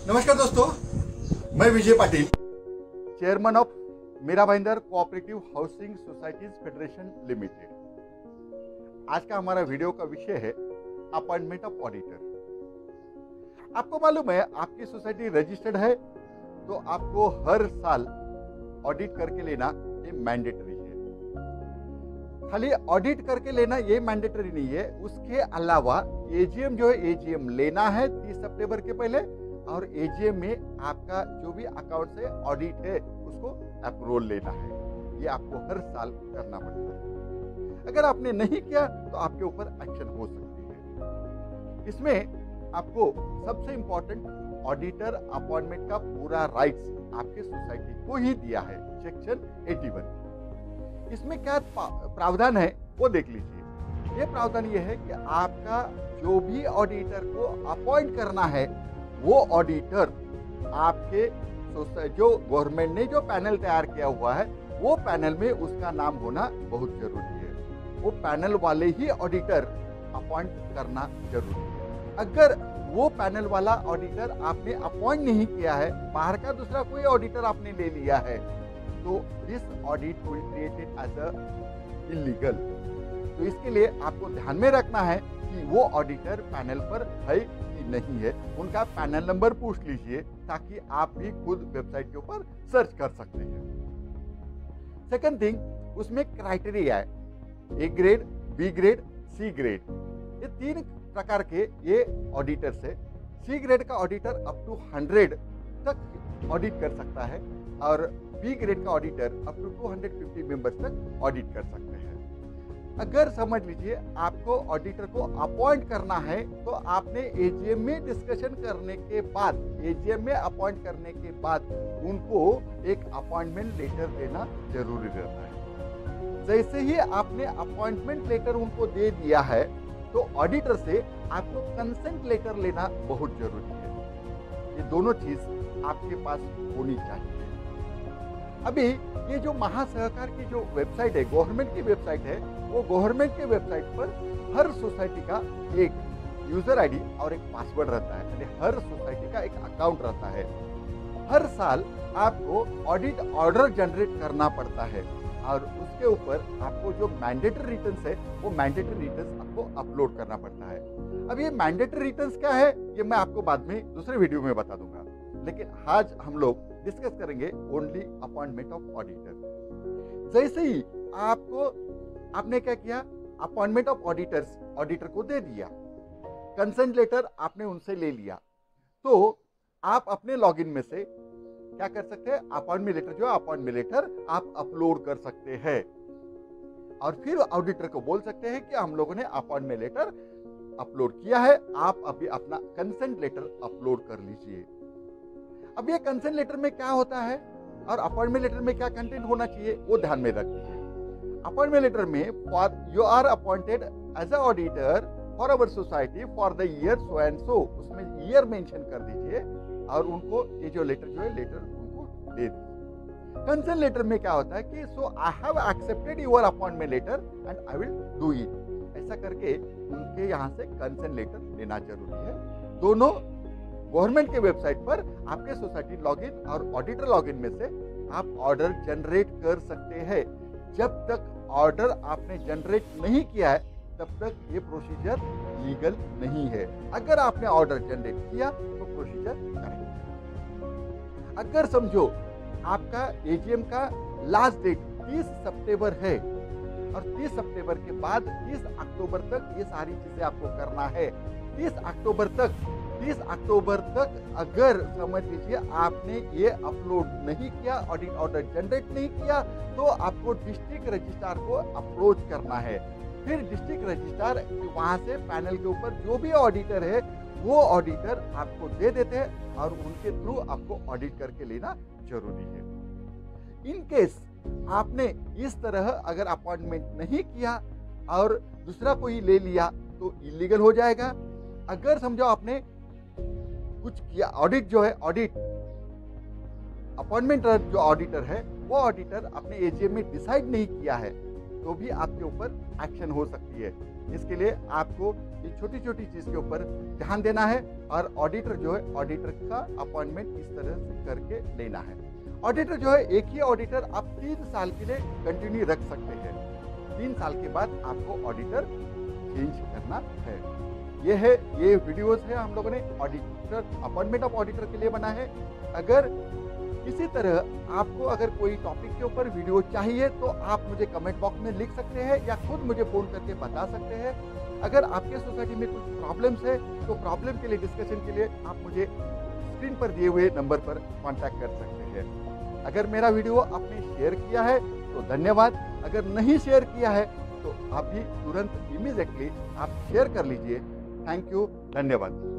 नमस्कार दोस्तों, मैं Vijay Patil, chairman of Mira Bhayandar cooperative housing societies federation limited. आज का हमारा वीडियो का विषय है अपॉइंटमेंट ऑफ ऑडिटर। आपको मालूम है आपकी सोसाइटी रजिस्टर्ड है तो आपको हर साल ऑडिट करके लेना ये मैंडेटरी है। खाली ऑडिट करके लेना ये मैंडेटरी नहीं है, उसके अलावा एजीएम जो है एजीएम लेना है 30 सितंबर के पहले, और एजीएम में आपका जो भी अकाउंट से ऑडिट है उसको अप्रूवल लेना है। ये आपको हर साल करना पड़ता है। अगर आपने नहीं किया तो आपके ऊपर एक्शन हो सकती है। इसमें आपको सबसे इंपॉर्टेंट ऑडिटर अपॉइंटमेंट का पूरा राइट्स आपके सोसाइटी को ही दिया है, सेक्शन 81। इसमें क्या प्रावधान है वो देख लीजिए। ये प्रावधान ये है कि आपका जो भी ऑडिटर को अपॉइंट करना है वो ऑडिटर आपके जो गवर्नमेंट ने जो पैनल तैयार किया हुआ है वो पैनल में उसका नाम होना बहुत जरूरी है। वो पैनल वाले ही ऑडिटर अपॉइंट करना जरूरी है। अगर वो पैनल वाला ऑडिटर आपने अपॉइंट नहीं किया है, बाहर का दूसरा कोई ऑडिटर आपने ले लिया है, तो this audit will created as a illegal. तो इसके लिए आपको ध्यान में रखना है कि वो ऑडिटर पैनल पर है कि नहीं है। उनका पैनल नंबर पूछ लीजिए ताकि आप भी खुद वेबसाइट के ऊपर सर्च कर सकते हैं। सेकंड थिंग, उसमें क्राइटेरिया है, A grade, B grade, C grade. ये 3 प्रकार के ये ऑडिटर्स है। सी ग्रेड का ऑडिटर अप टू 100 तक ऑडिट कर सकता है और बी ग्रेड का ऑडिटर अप टू 250 मेंबर्स तक ऑडिट कर सकते हैं। अगर समझ लीजिए आपको ऑडिटर को अपॉइंट करना है तो आपने एजीएम में डिस्कशन करने के बाद, एजीएम में अपॉइंट करने के बाद उनको एक अपॉइंटमेंट लेटर देना जरूरी रहता है। जैसे ही आपने अपॉइंटमेंट लेटर उनको दे दिया है तो ऑडिटर से आपको कंसेंट लेटर लेना बहुत जरूरी है। ये दोनों चीज आपके पास होनी चाहिए। अभी ये जो महासहकार की जो वेबसाइट है, गवर्नमेंट की वेबसाइट है, वो गवर्नमेंट के वेबसाइट पर हर सोसाइटी का एक यूजर आईडी और एक पासवर्ड रहता है, यानी हर सोसाइटी का एक अकाउंट रहता है। हर साल आपको ऑडिट ऑर्डर जनरेट करना पड़ता है और उसके ऊपर आपको जो मैंडेटरी रिटर्न्स है वो मैंडेटरी रिटर्न्स आपको अपलोड करना पड़ता है। अब ये मैंडेटरी रिटर्न्स क्या है ये मैं आपको बाद में दूसरे वीडियो में बता दूंगा, लेकिन आज हम लोग डिस्कस करेंगे ओनली अपॉइंटमेंट ऑफ ऑडिटर। जैसे ही आपने क्या किया, अपॉइंटमेंट ऑफ ऑडिटर्स ऑडिटर को दे दिया, कंसेंट लेटर आपने उनसे ले लिया, तो आप अपने लॉगिन में से क्या कर सकते हैं, अपॉइंटमेंट लेटर जो है अपॉइंटमेंट लेटर आप अपलोड कर सकते हैं और फिर ऑडिटर को बोल सकते हैं कि हम लोगों ने अपॉइंटमेंट लेटर अपलोड किया है, आप अभी अपना कंसेंट लेटर अपलोड कर लीजिए। अब ये कंसेंट लेटर में क्या होता है और अपॉइंटमेंट लेटर में क्या कंटेंट होना चाहिए वो ध्यान में रखिए। अपॉइंटमेंट लेटर में for you are appointed as a auditor for our society for the year so and so, उसमें ईयर मेंशन कर दीजिए और उनको ये जो लेटर जो है लेटर उनको दे दीजिए। कंसेंट लेटर में क्या होता है कि so I have accepted your appointment letter and I will do it, ऐसा करके उनके यहाँ से कंसेंट लेटर लेना जरूरी है। दोनों गवर्नमेंट के वेबसाइट पर आपके सोसाइटी लॉगिन और ऑडिटर लॉगिन में से आप ऑर्डर जनरेट कर सकते हैं। जब तक ऑर्डर आपने जनरेट नहीं किया है तब तक ये प्रोसीजर लीगल नहीं है। अगर आपने ऑर्डर जनरेट किया तो प्रोसीजर करेक्ट। अगर समझो आपका एजीएम का लास्ट डेट 30 सितंबर है और 30 सितंबर के बाद 30 अक्टूबर तक ये सारी चीजें आपको करना है। 30 अक्टूबर तक अगर समझ लीजिए आपने ये अपलोड नहीं किया, ऑडिट ऑर्डर जनरेट नहीं किया, तो आपको डिस्ट्रिक्ट रजिस्ट्रार को अप्रोच करना है। फिर डिस्ट्रिक्ट रजिस्ट्रार वहां से पैनल के ऊपर जो भी ऑडिटर है वो ऑडिटर आपको दे देते हैं और उनके थ्रू आपको ऑडिट करके लेना जरूरी है। इन केस आपने इस तरह अगर अपॉइंटमेंट नहीं किया और दूसरा कोई ले लिया तो इलीगल हो जाएगा। अगर समझो आपने कुछ किया, ऑडिट जो है ऑडिट अपॉइंटमेंट जो ऑडिटर है वो ऑडिटर अपने एजीएम में डिसाइड नहीं किया है तो भी आपके ऊपर एक्शन हो सकती है। इसके लिए आपको ये छोटी छोटी चीज़ के ऊपर ध्यान देना है और ऑडिटर जो है, ऑडिटर का अपॉइंटमेंट इस तरह से करके लेना है। ऑडिटर जो है, एक ही ऑडिटर आप 3 साल के लिए कंटिन्यू रख सकते हैं। 3 साल के बाद आपको ऑडिटर चेंज करना है। ये वीडियोस है हम लोगों ने ऑडिटर, अपॉइंटमेंट ऑफ ऑडिटर के लिए बना है। अगर किसी तरह आपको अगर कोई टॉपिक के ऊपर वीडियो चाहिए तो आप मुझे कमेंट बॉक्स में लिख सकते हैं या खुद मुझे फोन करके बता सकते हैं। अगर आपके सोसाइटी में कुछ प्रॉब्लम्स है तो प्रॉब्लम के लिए, डिस्कशन के लिए आप मुझे स्क्रीन पर दिए हुए नंबर पर कांटेक्ट कर सकते हैं। अगर मेरा वीडियो आपने शेयर किया है तो धन्यवाद। अगर नहीं शेयर किया है तो आप भी तुरंत इमीडिएटली आप शेयर कर लीजिए। थैंक यू, धन्यवाद।